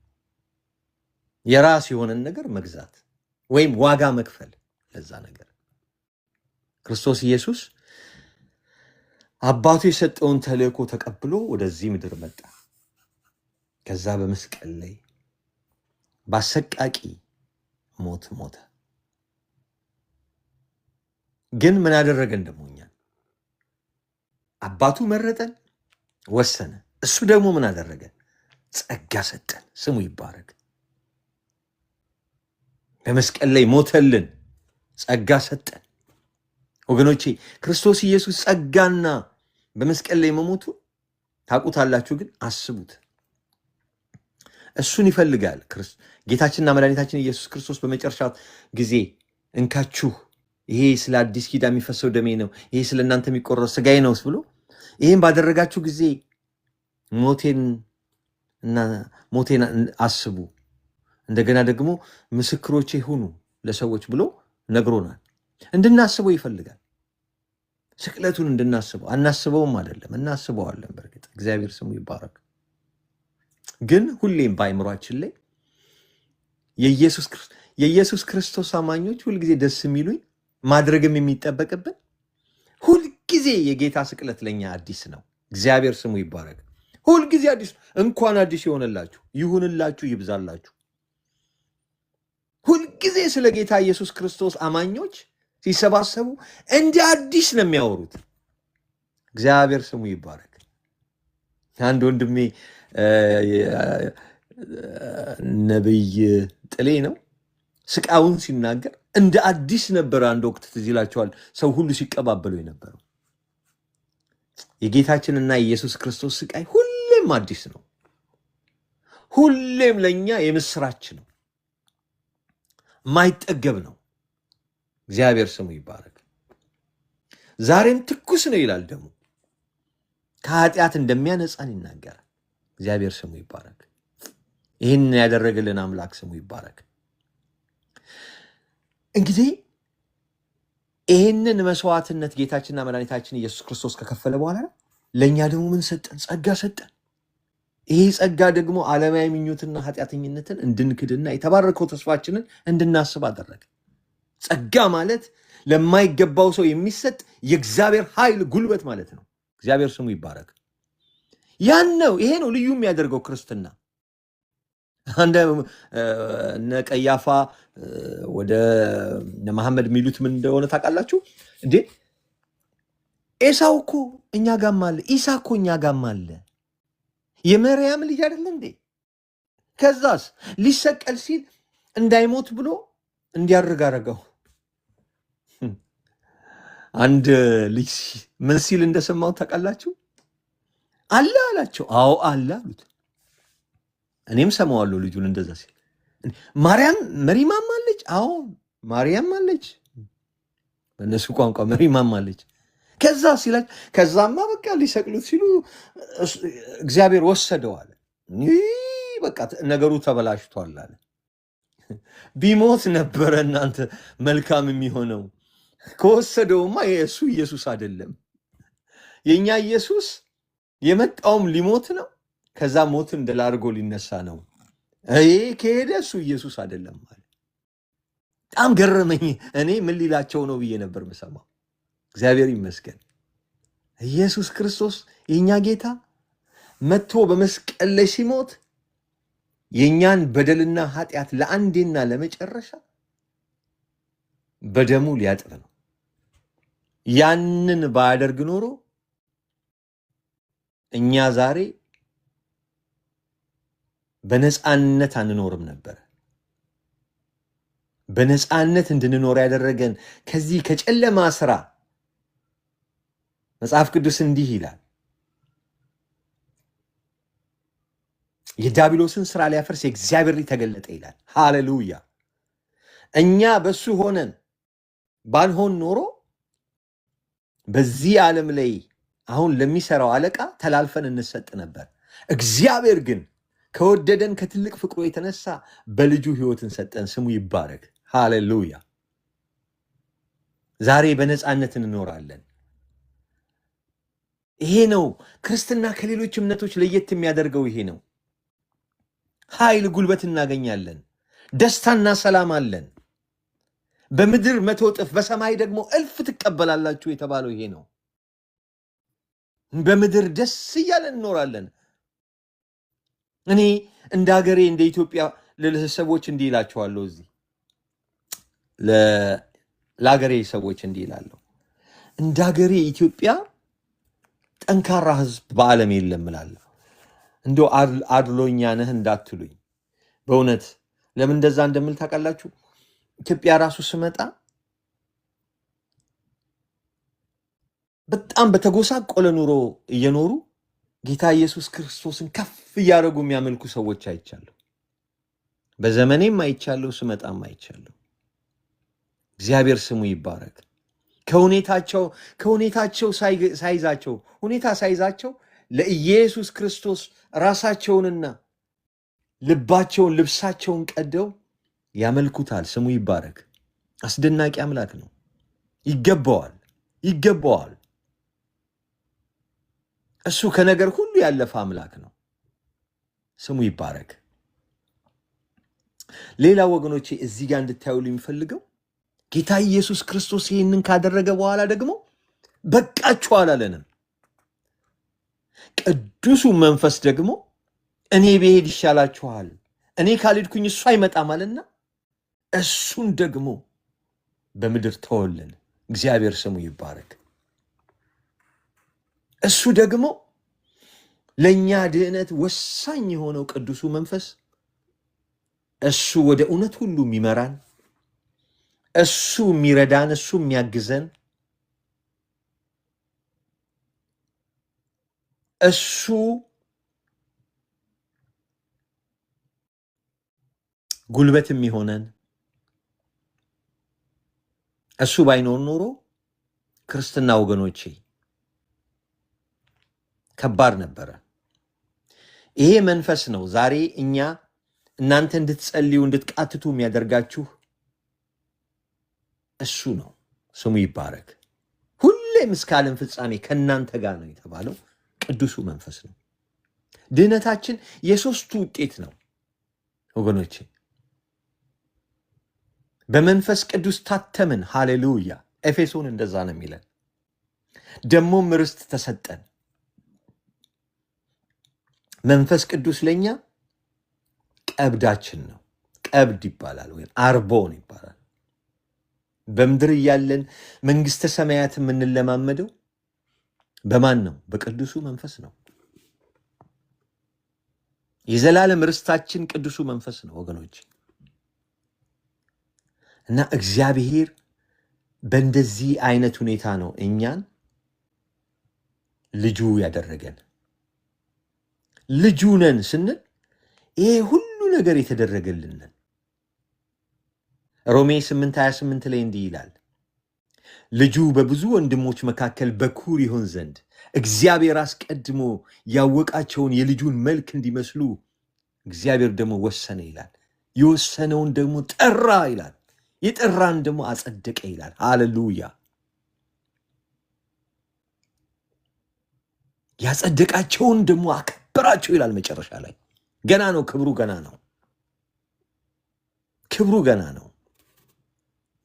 የራስ የሆነን ነገር መግዛት ወይም ዋጋ መክፈል ለዛ ነገር። ክርስቶስ ኢየሱስ አባቱ የሰጠውን ተልእኮ ተቀብሎ ወደዚህ ምድር መጣ። ከዛ በመስቀል ላይ በአሰቃቂ ሞት ሞተ። ግን ምን አደረገን? ደግሞ እኛን አባቱ መረጠን፣ ወሰነ። እሱ ደግሞ ምን አደረገ? ጸጋ ሰጠን። ስሙ ይባረክ። በመስቀል ላይ ሞተልን፣ ጸጋ ሰጠን። ወገኖቼ ክርስቶስ ኢየሱስ ጸጋና በመስቀል ላይ መሞቱ ታውቁታላችሁ። ግን አስቡት፣ እሱን ይፈልጋል ጌታችንና መድኃኒታችን ኢየሱስ ክርስቶስ በመጨረሻ ጊዜ እንካችሁ፣ ይሄ ስለ አዲስ ኪዳን የሚፈሰው ደሜ ነው፣ ይሄ ስለ እናንተ የሚቆረስ ስጋዬ ነው ብሎ ይህም ባደረጋችሁ ጊዜ ሞቴን አስቡ፣ እንደገና ደግሞ ምስክሮቼ ሁኑ ለሰዎች ብሎ ነግሮናል። እንድናስበው ይፈልጋል። ስቅለቱን እንድናስበው፣ አናስበውም አይደለም፣ እናስበዋለን። በእርግጥ እግዚአብሔር ስሙ ይባረክ። ግን ሁሌም በአእምሯችን ላይ የኢየሱስ ክርስቶስ አማኞች ሁልጊዜ ደስ የሚሉኝ ማድረግም የሚጠበቅብን ሁልጊዜ የጌታ ስቅለት ለኛ አዲስ ነው። እግዚአብሔር ስሙ ይባረክ። ሁልጊዜ አዲስ። እንኳን አዲስ የሆነላችሁ ይሁንላችሁ፣ ይብዛላችሁ። ሁልጊዜ ስለ ጌታ ኢየሱስ ክርስቶስ አማኞች ሲሰባሰቡ እንደ አዲስ ነው የሚያወሩት። እግዚአብሔር ስሙ ይባረክ። አንድ ወንድሜ ነብይ ጥሌ ነው፣ ስቃውን ሲናገር እንደ አዲስ ነበረ። አንድ ወቅት ትዝ ይላቸዋል፣ ሰው ሁሉ ሲቀባበሉ የነበረው የጌታችንና የኢየሱስ ክርስቶስ ስቃይ ሁሌም አዲስ ነው። ሁሌም ለኛ የምስራች ነው፣ ማይጠገብ ነው። እግዚአብሔር ስሙ ይባረክ። ዛሬም ትኩስ ነው ይላል። ደግሞ ከኃጢአት እንደሚያነጻን ይናገራል። እግዚአብሔር ስሙ ይባረክ። ይህን ያደረገልን አምላክ ስሙ ይባረክ። እንግዲህ ይህንን መስዋዕትነት ጌታችንና መድኃኒታችን ኢየሱስ ክርስቶስ ከከፈለ በኋላ ለእኛ ደግሞ ምን ሰጠን? ጸጋ ሰጠን። ይህ ጸጋ ደግሞ ዓለማዊ ምኞትና ኃጢአተኝነትን እንድንክድና የተባረከው ተስፋችንን እንድናስብ አደረገ። ጸጋ ማለት ለማይገባው ሰው የሚሰጥ የእግዚአብሔር ኃይል ጉልበት ማለት ነው። እግዚአብሔር ስሙ ይባረክ። ያን ነው፣ ይሄ ነው ልዩ የሚያደርገው ክርስትና። እነ ቀያፋ ወደ እነ መሐመድ የሚሉት ምን እንደሆነ ታውቃላችሁ እንዴ? ኤሳው እኮ እኛ ጋም አለ፣ ኢሳ እኮ እኛ ጋም አለ፣ የመርያም ልጅ አይደለ እንዴ? ከዛስ ሊሰቀል ሲል እንዳይሞት ብሎ እንዲያርግ አረገው። አንድ ልጅ ምን ሲል እንደሰማው ታውቃላችሁ? አለ አላቸው። አዎ አለ አሉት። እኔም ሰማዋለሁ ልጁን እንደዛ ሲል። ማርያም መሪማም አለች? አዎ ማርያም አለች፣ በእነሱ ቋንቋ መሪማም አለች። ከዛ ሲላች ከዛማ በቃ ሊሰቅሉት ሲሉ እግዚአብሔር ወሰደው አለ። በቃ ነገሩ ተበላሽቷል አለ። ቢሞት ነበረ እናንተ መልካም የሚሆነው። ከወሰደውማ የእሱ ኢየሱስ አይደለም። የእኛ ኢየሱስ የመጣውም ሊሞት ነው፣ ከዛ ሞትን ድል አድርጎ ሊነሳ ነው። ይሄ ከሄደ እሱ ኢየሱስ አይደለም ማለት በጣም ገረመኝ። እኔ ምን ሊላቸው ነው ብዬ ነበር የምሰማው። እግዚአብሔር ይመስገን። ኢየሱስ ክርስቶስ የእኛ ጌታ መጥቶ በመስቀል ላይ ሲሞት የእኛን በደልና ኃጢአት ለአንዴና ለመጨረሻ በደሙ ሊያጥብ ነው። ያንን ባያደርግ ኖሮ እኛ ዛሬ በነፃነት አንኖርም ነበር። በነፃነት እንድንኖር ያደረገን ከዚህ ከጨለማ ስራ መጽሐፍ ቅዱስ እንዲህ ይላል፣ የዲያብሎስን ስራ ሊያፈርስ የእግዚአብሔር ልጅ ተገለጠ ይላል። ሃሌሉያ። እኛ በሱ ሆነን ባልሆን ኖሮ በዚህ ዓለም ላይ አሁን ለሚሰራው አለቃ ተላልፈን እንሰጥ ነበር። እግዚአብሔር ግን ከወደደን ከትልቅ ፍቅሩ የተነሳ በልጁ ሕይወትን ሰጠን። ስሙ ይባረክ። ሃሌሉያ። ዛሬ በነፃነት እንኖራለን። ይሄ ነው ክርስትና ከሌሎች እምነቶች ለየት የሚያደርገው። ይሄ ነው ኃይል፣ ጉልበት እናገኛለን። ደስታና ሰላም አለን። በምድር 100 እጥፍ በሰማይ ደግሞ 1000 ትቀበላላችሁ የተባለው ይሄ ነው። በምድር ደስ እያለን እንኖራለን። እኔ እንደ ሀገሬ እንደ ኢትዮጵያ ለሰዎች እንዲህ ይላቸዋለሁ። እዚህ ለሀገሬ ሰዎች እንዲህ ይላለሁ፣ እንደ ሀገሬ ኢትዮጵያ ጠንካራ ህዝብ በዓለም የለም እላለሁ። እንደው አድሎኛ ነህ እንዳትሉኝ። በእውነት ለምን እንደዛ እንደምል ታውቃላችሁ? ኢትዮጵያ ራሱ ስመጣ በጣም በተጎሳቆለ ኑሮ እየኖሩ ጌታ ኢየሱስ ክርስቶስን ከፍ እያደረጉ የሚያመልኩ ሰዎች አይቻለሁ። በዘመኔም አይቻለሁ፣ ስመጣም አይቻለሁ። እግዚአብሔር ስሙ ይባረክ። ከሁኔታቸው ሳይዛቸው ሁኔታ ሳይዛቸው ለኢየሱስ ክርስቶስ ራሳቸውንና ልባቸውን ልብሳቸውን ቀደው ያመልኩታል። ስሙ ይባረክ። አስደናቂ አምላክ ነው። ይገባዋል፣ ይገባዋል። እሱ ከነገር ሁሉ ያለፈ አምላክ ነው። ስሙ ይባረክ። ሌላ ወገኖቼ እዚህ ጋር እንድታዩልኝ የሚፈልገው ጌታ ኢየሱስ ክርስቶስ ይህንን ካደረገ በኋላ ደግሞ በቃችሁ አላለንም። ቅዱሱ መንፈስ ደግሞ እኔ ብሄድ ይሻላችኋል፣ እኔ ካልሄድኩኝ እሱ አይመጣም አለና እሱን ደግሞ በምድር ተወልን። እግዚአብሔር ስሙ ይባረክ። እሱ ደግሞ ለእኛ ድህነት ወሳኝ የሆነው ቅዱሱ መንፈስ እሱ ወደ እውነት ሁሉ የሚመራን፣ እሱ የሚረዳን፣ እሱ የሚያግዘን፣ እሱ ጉልበት የሚሆነን፣ እሱ ባይኖር ኖሮ ክርስትና ወገኖቼ ከባድ ነበረ። ይሄ መንፈስ ነው ዛሬ እናንተ እንድትጸልዩ እንድትቃትቱ የሚያደርጋችሁ እሱ ነው። ስሙ ይባረክ። ሁሌም እስከ ዓለም ፍጻሜ ከእናንተ ጋር ነው የተባለው ቅዱሱ መንፈስ ነው። ድህነታችን የሶስቱ ውጤት ነው ወገኖቼ። በመንፈስ ቅዱስ ታተምን። ሃሌሉያ። ኤፌሶን እንደዛ ነው የሚለን። ደግሞም ርስት ተሰጠን። መንፈስ ቅዱስ ለኛ ቀብዳችን ነው። ቀብድ ይባላል ወይም አርቦን ይባላል። በምድር እያለን መንግስተ ሰማያት የምንለማመደው በማን ነው? በቅዱሱ መንፈስ ነው። የዘላለም ርስታችን ቅዱሱ መንፈስ ነው ወገኖች። እና እግዚአብሔር በእንደዚህ አይነት ሁኔታ ነው እኛን ልጁ ያደረገን። ልጁ ነን ስንል ይሄ ሁሉ ነገር የተደረገልን። ሮሜ 8:28 ላይ እንዲህ ይላል፣ ልጁ በብዙ ወንድሞች መካከል በኩር ይሆን ዘንድ እግዚአብሔር አስቀድሞ ያወቃቸውን የልጁን መልክ እንዲመስሉ እግዚአብሔር ደግሞ ወሰነ ይላል። የወሰነውን ደግሞ ጠራ ይላል። የጠራን ደግሞ አጸደቀ ይላል። ሃሌሉያ። ያጸደቃቸውን ደግሞ አከበራቸው ይላል። መጨረሻ ላይ ገና ነው ክብሩ፣ ገና ነው ክብሩ፣ ገና ነው።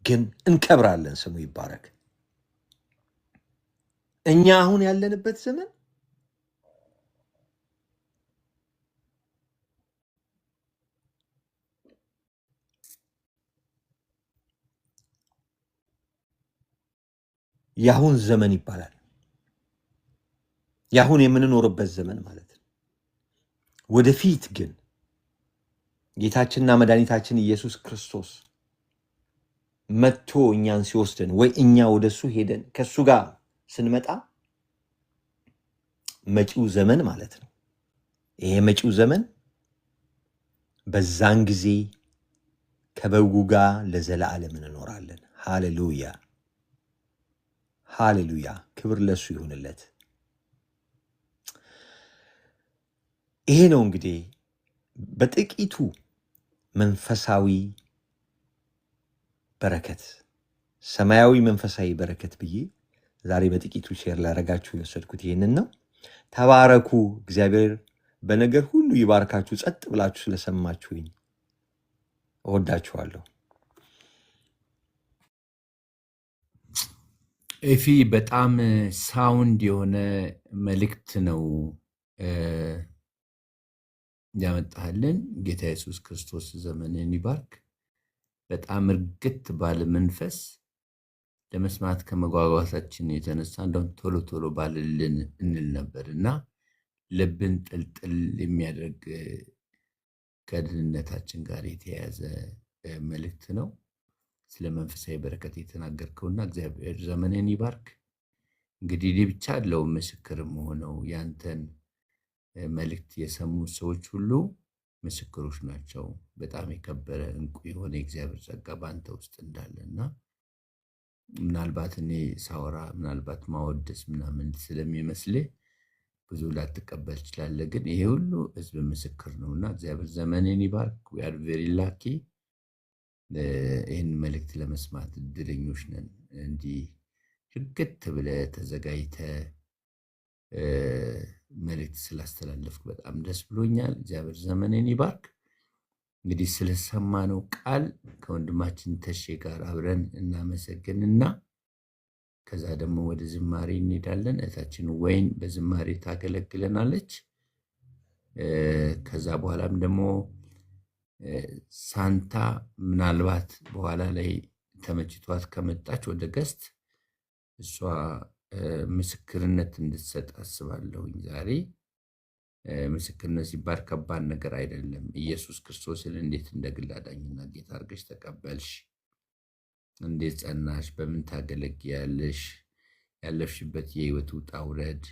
ግን እንከብራለን። ስሙ ይባረክ። እኛ አሁን ያለንበት ዘመን የአሁን ዘመን ይባላል። የአሁን የምንኖርበት ዘመን ማለት ነው። ወደፊት ግን ጌታችንና መድኃኒታችን ኢየሱስ ክርስቶስ መጥቶ እኛን ሲወስደን ወይ እኛ ወደሱ ሄደን ከሱ ጋር ስንመጣ መጪው ዘመን ማለት ነው። ይሄ መጪው ዘመን በዛን ጊዜ ከበጉ ጋር ለዘላለም እንኖራለን። ሃሌሉያ ሃሌሉያ። ክብር ለሱ ይሁንለት። ይሄ ነው እንግዲህ በጥቂቱ መንፈሳዊ በረከት፣ ሰማያዊ መንፈሳዊ በረከት ብዬ ዛሬ በጥቂቱ ሼር ላደርጋችሁ የወሰድኩት ይህንን ነው። ተባረኩ። እግዚአብሔር በነገር ሁሉ ይባርካችሁ። ጸጥ ብላችሁ ስለሰማችሁኝ እወዳችኋለሁ። ኤፊ በጣም ሳውንድ የሆነ መልእክት ነው ያመጣህልን። ጌታ ኢየሱስ ክርስቶስ ዘመንን ይባርክ። በጣም እርግጥ ባለ መንፈስ ለመስማት ከመጓጓታችን የተነሳ እንደውም ቶሎ ቶሎ ባልልን እንል ነበር እና ልብን ጥልጥል የሚያደርግ ከድህነታችን ጋር የተያያዘ መልእክት ነው። ስለ መንፈሳዊ በረከት የተናገርከውና እግዚአብሔር ዘመንን ይባርክ። እንግዲህ እኔ ብቻ አለው ምስክርም ሆነው ያንተን መልእክት የሰሙ ሰዎች ሁሉ ምስክሮች ናቸው። በጣም የከበረ እንቁ የሆነ የእግዚአብሔር ጸጋ በአንተ ውስጥ እንዳለና ምናልባት እኔ ሳወራ ምናልባት ማወደስ ምናምን ስለሚመስልህ ብዙ ላትቀበል ትችላለህ። ግን ይሄ ሁሉ ህዝብ ምስክር ነውና እግዚአብሔር ዘመንን ይባርክ። we are very lucky ይህን መልእክት ለመስማት እድለኞች ነን። እንዲህ እርግጥ ብለህ ተዘጋጅተህ መልእክት ስላስተላለፍክ በጣም ደስ ብሎኛል። እግዚአብሔር ዘመንን ይባርክ። እንግዲህ ስለሰማነው ቃል ከወንድማችን ተሼ ጋር አብረን እናመሰግንና ከዛ ደግሞ ወደ ዝማሬ እንሄዳለን። እህታችን ወይን በዝማሬ ታገለግለናለች። ከዛ በኋላም ደግሞ ሳንታ ምናልባት በኋላ ላይ ተመችቷት ከመጣች ወደ ገስት እሷ ምስክርነት እንድትሰጥ አስባለሁኝ። ዛሬ ምስክርነት ሲባል ከባድ ነገር አይደለም። ኢየሱስ ክርስቶስን እንዴት እንደ ግል አዳኝና ጌታ አድርገሽ ተቀበልሽ? እንዴት ጸናሽ? በምን ታገለግያለሽ? ያለፍሽበት የህይወት ውጣ ውረድ፣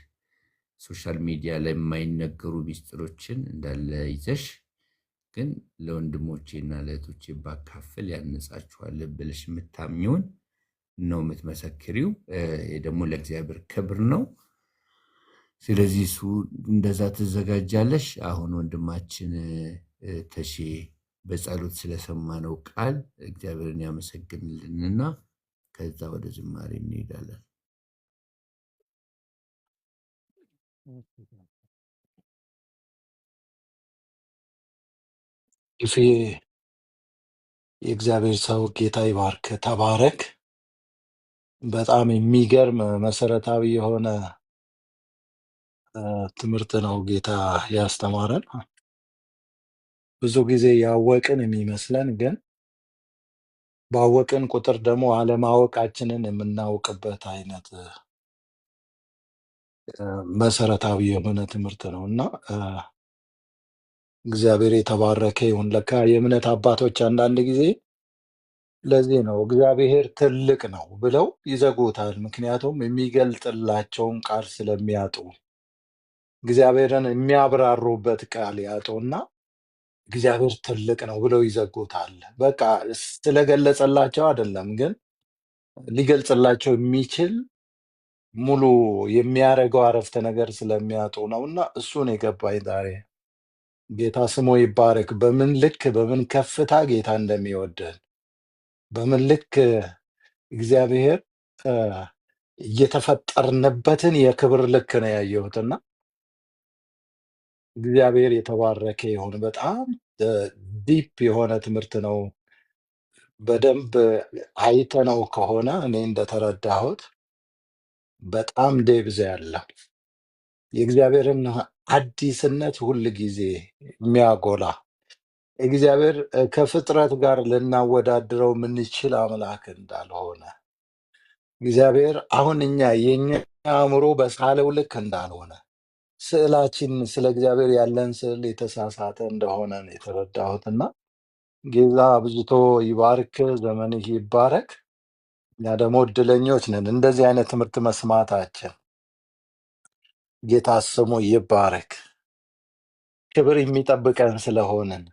ሶሻል ሚዲያ ላይ የማይነገሩ ሚስጥሮችን እንዳለ ይዘሽ ግን ለወንድሞቼና ለእህቶቼ ባካፍል ያነጻችኋል ብለሽ የምታምኚውን ነው የምትመሰክሪው። ይህ ደግሞ ለእግዚአብሔር ክብር ነው። ስለዚህ እሱ እንደዛ ትዘጋጃለሽ። አሁን ወንድማችን ተሼ በጸሎት ስለሰማነው ቃል እግዚአብሔርን ያመሰግንልንና ከዛ ወደ ዝማሬ እንሄዳለን። ይፍ የእግዚአብሔር ሰው ጌታ ይባርክ፣ ተባረክ። በጣም የሚገርም መሰረታዊ የሆነ ትምህርት ነው ጌታ ያስተማረን። ብዙ ጊዜ ያወቅን የሚመስለን ግን ባወቅን ቁጥር ደግሞ አለማወቃችንን የምናውቅበት አይነት መሰረታዊ የሆነ ትምህርት ነው እና እግዚአብሔር የተባረከ ይሁን። ለካ የእምነት አባቶች አንዳንድ ጊዜ ለዚህ ነው እግዚአብሔር ትልቅ ነው ብለው ይዘጉታል። ምክንያቱም የሚገልጥላቸውን ቃል ስለሚያጡ እግዚአብሔርን የሚያብራሩበት ቃል ያጡና እግዚአብሔር ትልቅ ነው ብለው ይዘጉታል። በቃ ስለገለጸላቸው አይደለም፣ ግን ሊገልጽላቸው የሚችል ሙሉ የሚያደርገው አረፍተ ነገር ስለሚያጡ ነው። እና እሱን የገባኝ ዛሬ ጌታ ስሙ ይባረክ። በምን ልክ በምን ከፍታ ጌታ እንደሚወደን በምን ልክ እግዚአብሔር እየተፈጠርንበትን የክብር ልክ ነው ያየሁትና እግዚአብሔር የተባረከ ይሁን። በጣም ዲፕ የሆነ ትምህርት ነው። በደንብ አይተነው ከሆነ እኔ እንደተረዳሁት በጣም ዴብዝ ያለው የእግዚአብሔርን አዲስነት ሁል ጊዜ የሚያጎላ እግዚአብሔር ከፍጥረት ጋር ልናወዳድረው የምንችል አምላክ እንዳልሆነ እግዚአብሔር አሁን የኛ አእምሮ በሳለው ልክ እንዳልሆነ ስዕላችን ስለ እግዚአብሔር ያለን ስዕል የተሳሳተ እንደሆነ ነው የተረዳሁትና ጌታ አብዝቶ ይባርክ፣ ዘመንህ ይባረክ። እኛ ደግሞ እድለኞች ነን እንደዚህ አይነት ትምህርት መስማታችን። ጌታ ስሙ ይባረክ። ክብር የሚጠብቀን ስለሆንን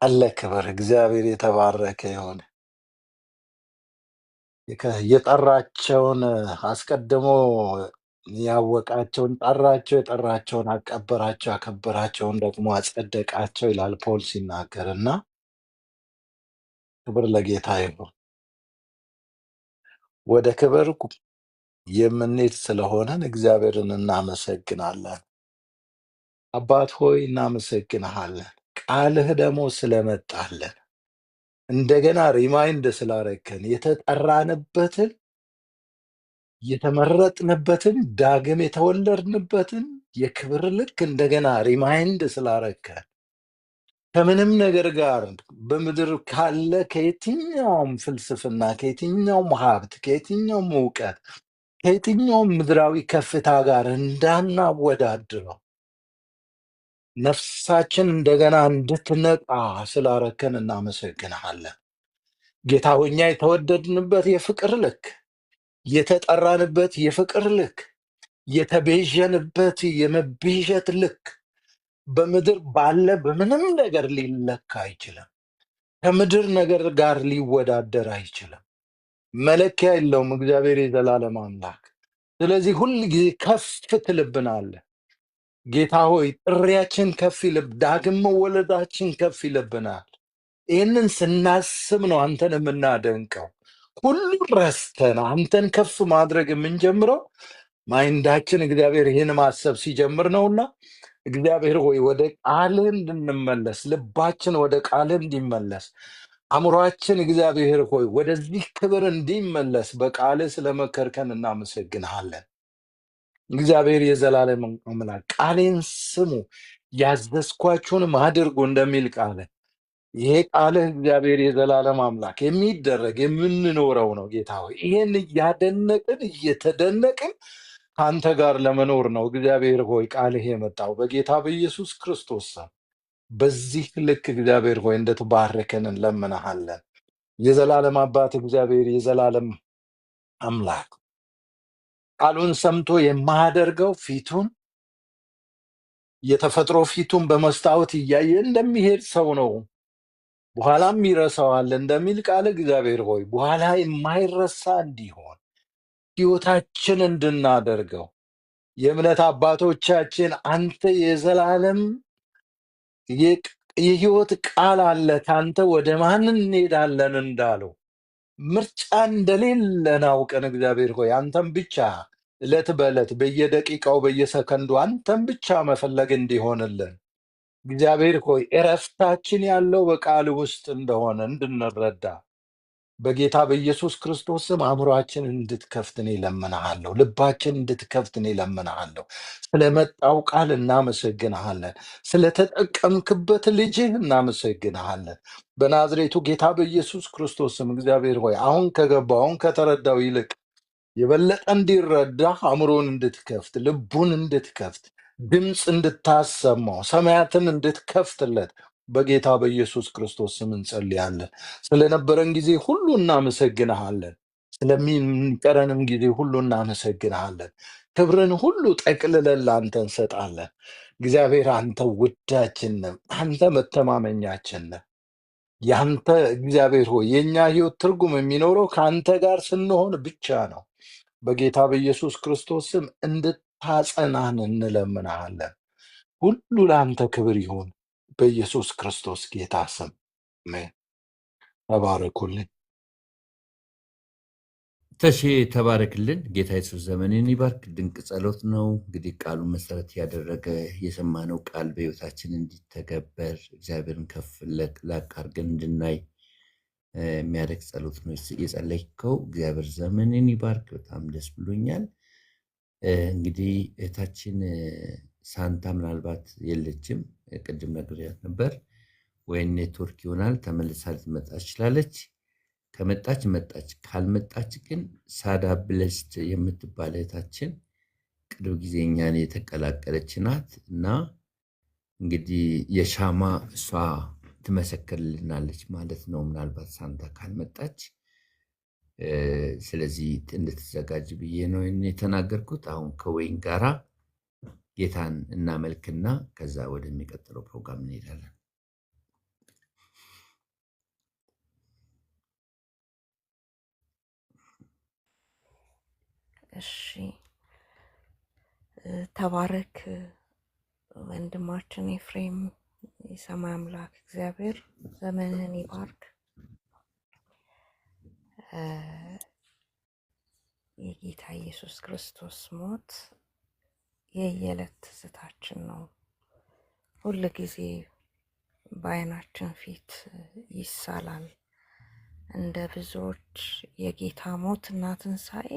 አለ ክብር። እግዚአብሔር የተባረከ ይሁን። የጠራቸውን አስቀድሞ ያወቃቸውን ጠራቸው፣ የጠራቸውን አቀበራቸው፣ ያከበራቸውን ደግሞ አጸደቃቸው ይላል ፖል ሲናገር እና ክብር ለጌታ ይሁን። ወደ ክብር የምንሄድ ስለሆነን እግዚአብሔርን እናመሰግናለን። አባት ሆይ እናመሰግንሃለን። ቃልህ ደግሞ ስለመጣለን እንደገና ሪማይንድ ስላረከን የተጠራንበትን የተመረጥንበትን ዳግም የተወለድንበትን የክብር ልክ እንደገና ሪማይንድ ስላረከን ከምንም ነገር ጋር በምድር ካለ ከየትኛውም ፍልስፍና፣ ከየትኛውም ሀብት፣ ከየትኛውም እውቀት፣ ከየትኛውም ምድራዊ ከፍታ ጋር እንዳናወዳድረው ነፍሳችን እንደገና እንድትነቃ ስላረከን እናመሰግንሃለን። ጌታ ሆይ እኛ የተወደድንበት የፍቅር ልክ፣ የተጠራንበት የፍቅር ልክ፣ የተቤዠንበት የመቤዠት ልክ በምድር ባለ በምንም ነገር ሊለካ አይችልም። ከምድር ነገር ጋር ሊወዳደር አይችልም። መለኪያ የለውም። እግዚአብሔር የዘላለም አምላክ። ስለዚህ ሁል ጊዜ ከፍ ትልብናለህ። ጌታ ሆይ ጥሪያችን ከፍ ይልብ፣ ዳግም መወለዳችን ከፍ ይልብናል። ይህንን ስናስብ ነው አንተን የምናደንቀው። ሁሉ ረስተን አንተን ከፍ ማድረግ የምንጀምረው ማይንዳችን እግዚአብሔር ይህን ማሰብ ሲጀምር ነውና እግዚአብሔር ሆይ ወደ ቃልህ እንድንመለስ፣ ልባችን ወደ ቃልህ እንዲመለስ፣ አእምሯችን እግዚአብሔር ሆይ ወደዚህ ክብር እንዲመለስ በቃልህ ስለመከርከን እናመሰግንሃለን። እግዚአብሔር የዘላለም አምላክ ቃሌን ስሙ ያዘዝኳችሁንም አድርጉ እንደሚል ቃል ይሄ ቃልህ እግዚአብሔር የዘላለም አምላክ የሚደረግ የምንኖረው ነው። ጌታ ሆይ ይህን እያደነቅን እየተደነቅን ከአንተ ጋር ለመኖር ነው። እግዚአብሔር ሆይ ቃልህ የመጣው በጌታ በኢየሱስ ክርስቶስ ስም በዚህ ልክ እግዚአብሔር ሆይ እንድትባርከን እንለምንሃለን። የዘላለም አባት እግዚአብሔር የዘላለም አምላክ ቃሉን ሰምቶ የማያደርገው ፊቱን የተፈጥሮ ፊቱን በመስታወት እያየ እንደሚሄድ ሰው ነው። በኋላም ይረሳዋል እንደሚል ቃል እግዚአብሔር ሆይ በኋላ የማይረሳ እንዲሆን ሕይወታችን እንድናደርገው የእምነት አባቶቻችን አንተ የዘላለም የሕይወት ቃል አለ ከአንተ ወደ ማን እንሄዳለን እንዳለው ምርጫ እንደሌለን አውቀን እግዚአብሔር ሆይ አንተም ብቻ ዕለት በዕለት በየደቂቃው በየሰከንዱ አንተም ብቻ መፈለግ እንዲሆንልን እግዚአብሔር ሆይ እረፍታችን ያለው በቃል ውስጥ እንደሆነ እንድንረዳ በጌታ በኢየሱስ ክርስቶስ ስም አእምሮአችን እንድትከፍት እኔ እለምንሃለሁ። ልባችን እንድትከፍት እኔ እለምንሃለሁ። ስለመጣው ቃል እናመሰግንሃለን። ስለተጠቀምክበት ልጅህ እናመሰግንሃለን። በናዝሬቱ ጌታ በኢየሱስ ክርስቶስ ስም እግዚአብሔር ሆይ አሁን ከገባው አሁን ከተረዳው ይልቅ የበለጠ እንዲረዳ አእምሮን እንድትከፍት ልቡን እንድትከፍት ድምፅ እንድታሰማው ሰማያትን እንድትከፍትለት በጌታ በኢየሱስ ክርስቶስ ስም እንጸልያለን። ስለነበረን ጊዜ ሁሉ እናመሰግንሃለን። ስለሚቀረንም ጊዜ ሁሉ እናመሰግንሃለን። ክብርን ሁሉ ጠቅልለን ለአንተ እንሰጣለን። እግዚአብሔር አንተ ውዳችን ነህ። አንተ መተማመኛችን ነህ። ያንተ እግዚአብሔር ሆይ የእኛ ሕይወት ትርጉም የሚኖረው ከአንተ ጋር ስንሆን ብቻ ነው። በጌታ በኢየሱስ ክርስቶስ ስም እንድታጸናን እንለምናሃለን። ሁሉ ለአንተ ክብር ይሁን በኢየሱስ ክርስቶስ ጌታ ስም አሜን። ተባረኩልኝ። ተሼ ተባረክልን። ጌታ ኢየሱስ ዘመንን ይባርክ። ድንቅ ጸሎት ነው። እንግዲህ ቃሉን መሰረት ያደረገ የሰማነው ቃል በሕይወታችን እንዲተገበር እግዚአብሔርን ከፍ ላቅ አድርገን እንድናይ የሚያደርግ ጸሎት ነው የጸለይከው። እግዚአብሔር ዘመንን ይባርክ። በጣም ደስ ብሎኛል። እንግዲህ እህታችን ሳንታ ምናልባት የለችም፣ ቅድም ነግሬያት ነበር። ወይም ኔትወርክ ይሆናል ተመልሳ ልትመጣ ትችላለች። ከመጣች መጣች፣ ካልመጣች ግን ሳዳ ብለስት የምትባል እህታችን ቅርብ ጊዜ እኛን የተቀላቀለች ናት እና እንግዲህ የሻማ እሷ ትመሰክርልናለች ማለት ነው፣ ምናልባት ሳንታ ካልመጣች። ስለዚህ እንድትዘጋጅ ብዬ ነው የተናገርኩት። አሁን ከወይን ጋራ ጌታን እናመልክና ከዛ ወደሚቀጥለው ፕሮግራም እንሄዳለን። እሺ፣ ተባረክ ወንድማችን ኤፍሬም። የሰማይ አምላክ እግዚአብሔር ዘመንህን ይባርክ። የጌታ ኢየሱስ ክርስቶስ ሞት የየዕለት ትዝታችን ነው። ሁል ጊዜ በዓይናችን ፊት ይሳላል። እንደ ብዙዎች የጌታ ሞት እና ትንሣኤ